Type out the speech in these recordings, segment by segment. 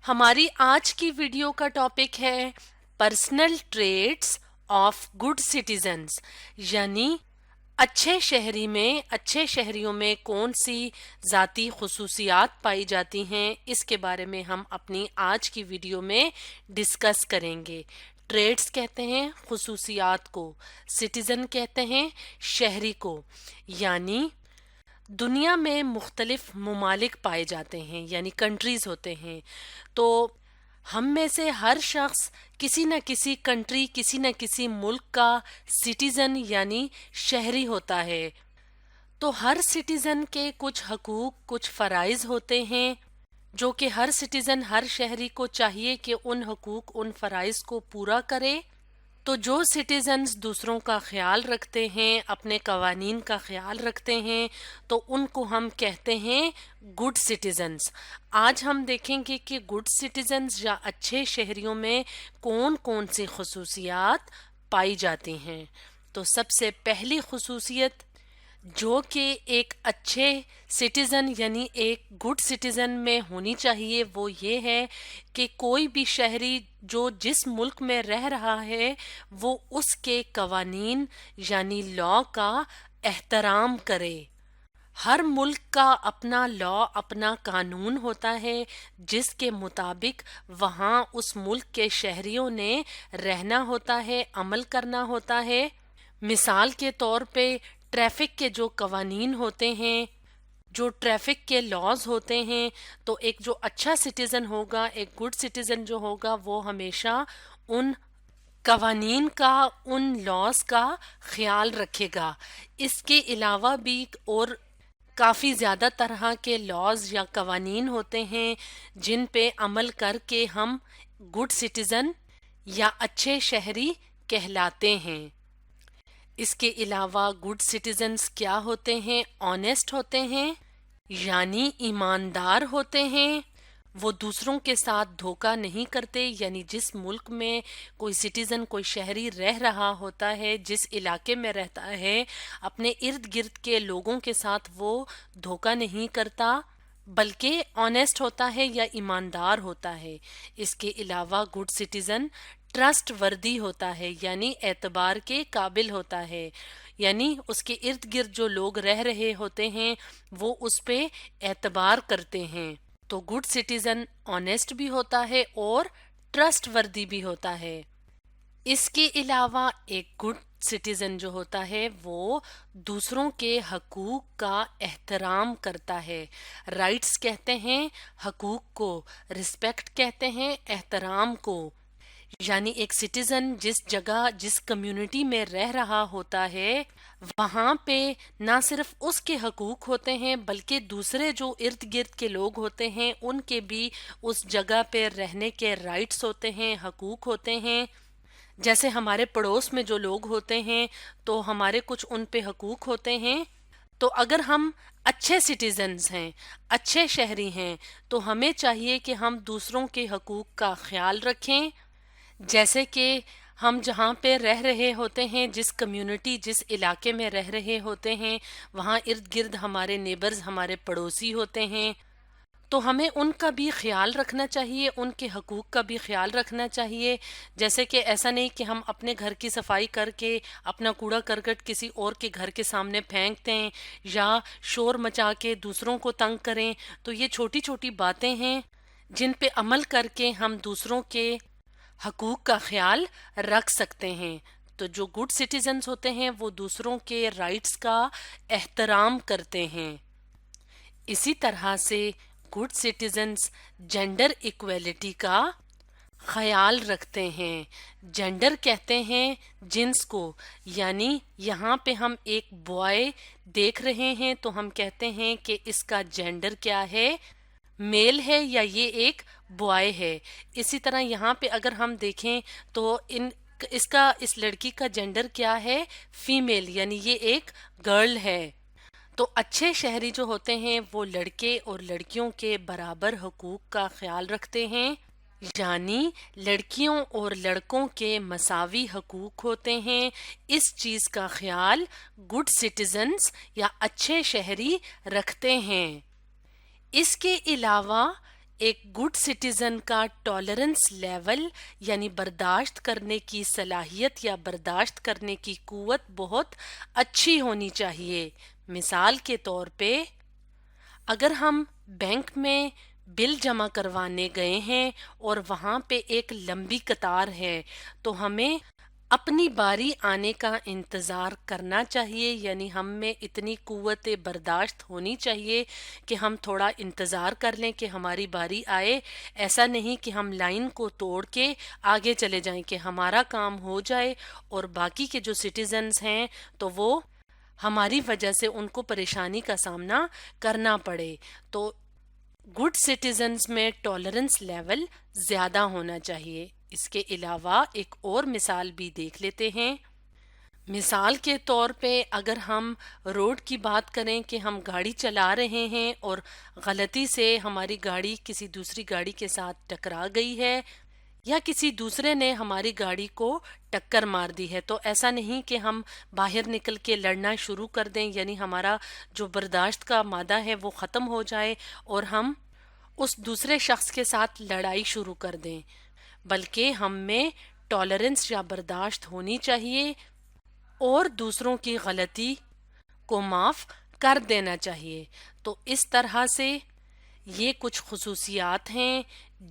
हमारी आज की वीडियो का टॉपिक है personal traits of good citizens, यानी अच्छे शहरियों में कौन सी ज़ाती खुसूसियात पाई जाती हैं। इसके बारे में हम अपनी आज की वीडियो में डिस्कस करेंगे। ट्रेड्स कहते हैं खुसूसियात को, सिटीज़न कहते हैं शहरी को। यानी दुनिया में मुख्तलिफ ममालिक पाए जाते हैं, यानी कंट्रीज़ होते हैं। तो हम में से हर शख्स किसी न किसी कंट्री, किसी न किसी मुल्क का सिटीज़न यानी शहरी होता है। तो हर सिटीज़न के कुछ हकूक़, कुछ फ़राइज़ होते हैं जो कि हर सिटीज़न, हर शहरी को चाहिए कि उन हकूक़, उन फ़राइज़ को पूरा करे। तो जो सिटीजन्स दूसरों का ख्याल रखते हैं, अपने कवानीन का ख्याल रखते हैं, तो उनको हम कहते हैं गुड सिटीजन्स। आज हम देखेंगे कि गुड सिटीजन्स या अच्छे शहरियों में कौन कौन सी खसूसियात पाई जाती हैं। तो सबसे पहली खसूसियत जो कि एक अच्छे सिटीज़न यानी एक गुड सिटीज़न में होनी चाहिए, वो ये है कि कोई भी शहरी जो जिस मुल्क में रह रहा है वो उसके कवानीन यानी लॉ का एहतराम करे। हर मुल्क का अपना लॉ, अपना कानून होता है जिसके मुताबिक वहाँ उस मुल्क के शहरियों ने रहना होता है, अमल करना होता है। मिसाल के तौर पे ट्रैफिक के जो कवानीन होते हैं, जो ट्रैफिक के लॉज होते हैं, तो एक जो अच्छा सिटीज़न होगा, एक गुड सिटीज़न जो होगा, वो हमेशा उन कवानीन का, उन लॉज का ख्याल रखेगा। इसके अलावा भी और काफ़ी ज़्यादा तरह के लॉज या कवानीन होते हैं जिन पे अमल करके हम गुड सिटीज़न या अच्छे शहरी कहलाते हैं। इसके अलावा गुड सिटीजन्स क्या होते हैं? ऑनेस्ट होते हैं, यानी ईमानदार होते हैं। वो दूसरों के साथ धोखा नहीं करते, यानी जिस मुल्क में कोई सिटीज़न, कोई शहरी रह रहा होता है, जिस इलाके में रहता है, अपने इर्द गिर्द के लोगों के साथ वो धोखा नहीं करता, बल्कि ऑनेस्ट होता है या ईमानदार होता है। इसके अलावा गुड सिटीज़न ट्रस्ट वर्दी होता है, यानी एतबार के काबिल होता है, यानी उसके इर्द गिर्द जो लोग रह रहे होते हैं वो उस पे एतबार करते हैं। तो गुड सिटीज़न ऑनेस्ट भी होता है और ट्रस्ट वर्दी भी होता है। इसके अलावा एक गुड सिटीज़न जो होता है वो दूसरों के हकूक़ का एहतराम करता है। राइट्स कहते हैं हकूक़ को, रिस्पेक्ट कहते हैं एहतराम को। यानी एक सिटीज़न जिस जगह, जिस कम्युनिटी में रह रहा होता है, वहाँ पे ना सिर्फ उसके हकूक़ होते हैं बल्कि दूसरे जो इर्द गिर्द के लोग होते हैं उनके भी उस जगह पे रहने के राइट्स होते हैं, हकूक़ होते हैं। जैसे हमारे पड़ोस में जो लोग होते हैं तो हमारे कुछ उन पे हकूक़ होते हैं। तो अगर हम अच्छे सिटीजन्स हैं, अच्छे शहरी हैं, तो हमें चाहिए कि हम दूसरों के हकूक़ का ख्याल रखें। जैसे कि हम जहाँ पे रह रहे होते हैं, जिस कम्युनिटी, जिस इलाके में रह रहे होते हैं, वहाँ इर्द गिर्द हमारे नेबर्स, हमारे पड़ोसी होते हैं, तो हमें उनका भी ख्याल रखना चाहिए, उनके हकूक़ का भी ख्याल रखना चाहिए। जैसे कि ऐसा नहीं कि हम अपने घर की सफाई करके अपना कूड़ा करकट किसी और के घर के सामने फेंक दें या शोर मचा के दूसरों को तंग करें। तो ये छोटी छोटी बातें हैं जिन पे अमल करके हम दूसरों के हकूक़ का ख्याल रख सकते हैं। तो जो गुड सिटीजन्स होते हैं वो दूसरों के राइट्स का एहतराम करते हैं। इसी तरह से गुड सिटीजन्स जेंडर इक्वलिटी का ख्याल रखते हैं। जेंडर कहते हैं जिन्स को, यानी यहाँ पे हम एक बॉय देख रहे हैं तो हम कहते हैं कि इसका जेंडर क्या है, मेल है या ये एक बॉय है। इसी तरह यहाँ पे अगर हम देखें तो इस लड़की का जेंडर क्या है, फीमेल, यानी ये एक गर्ल है। तो अच्छे शहरी जो होते हैं वो लड़के और लड़कियों के बराबर हकूक़ का ख्याल रखते हैं, यानी लड़कियों और लड़कों के मसावी हकूक़ होते हैं। इस चीज़ का ख्याल गुड सिटीजन्स या अच्छे शहरी रखते हैं। इसके अलावा ایک گڈ سٹیزن کا ٹالرنس لیول یعنی برداشت کرنے کی صلاحیت یا برداشت کرنے کی قوت بہت اچھی ہونی چاہیے. مثال کے طور پہ اگر ہم بینک میں بل جمع کروانے گئے ہیں اور وہاں پہ ایک لمبی قطار ہے تو ہمیں اپنی باری آنے کا انتظار کرنا چاہیے، یعنی ہم میں اتنی قوت برداشت ہونی چاہیے کہ ہم تھوڑا انتظار کر لیں کہ ہماری باری آئے. ایسا نہیں کہ ہم لائن کو توڑ کے آگے چلے جائیں کہ ہمارا کام ہو جائے اور باقی کے جو سٹیزنز ہیں تو وہ ہماری وجہ سے ان کو پریشانی کا سامنا کرنا پڑے. تو گڈ سٹیزنز میں ٹالرنس لیول زیادہ ہونا چاہیے. اس کے علاوہ ایک اور مثال بھی دیکھ لیتے ہیں. مثال کے طور پہ اگر ہم روڈ کی بات کریں کہ ہم گاڑی چلا رہے ہیں اور غلطی سے ہماری گاڑی کسی دوسری گاڑی کے ساتھ ٹکرا گئی ہے یا کسی دوسرے نے ہماری گاڑی کو ٹکر مار دی ہے، تو ایسا نہیں کہ ہم باہر نکل کے لڑنا شروع کر دیں، یعنی ہمارا جو برداشت کا مادہ ہے وہ ختم ہو جائے اور ہم اس دوسرے شخص کے ساتھ لڑائی شروع کر دیں، بلکہ ہم میں ٹالرنس یا برداشت ہونی چاہیے اور دوسروں کی غلطی کو معاف کر دینا چاہیے. تو اس طرح سے یہ کچھ خصوصیات ہیں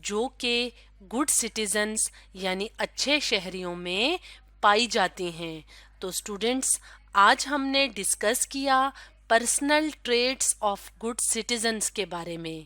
جو کہ گڈ سٹیزنز یعنی اچھے شہریوں میں پائی جاتی ہیں. تو اسٹوڈنٹس، آج ہم نے ڈسکس کیا personal traits of good citizens کے بارے میں.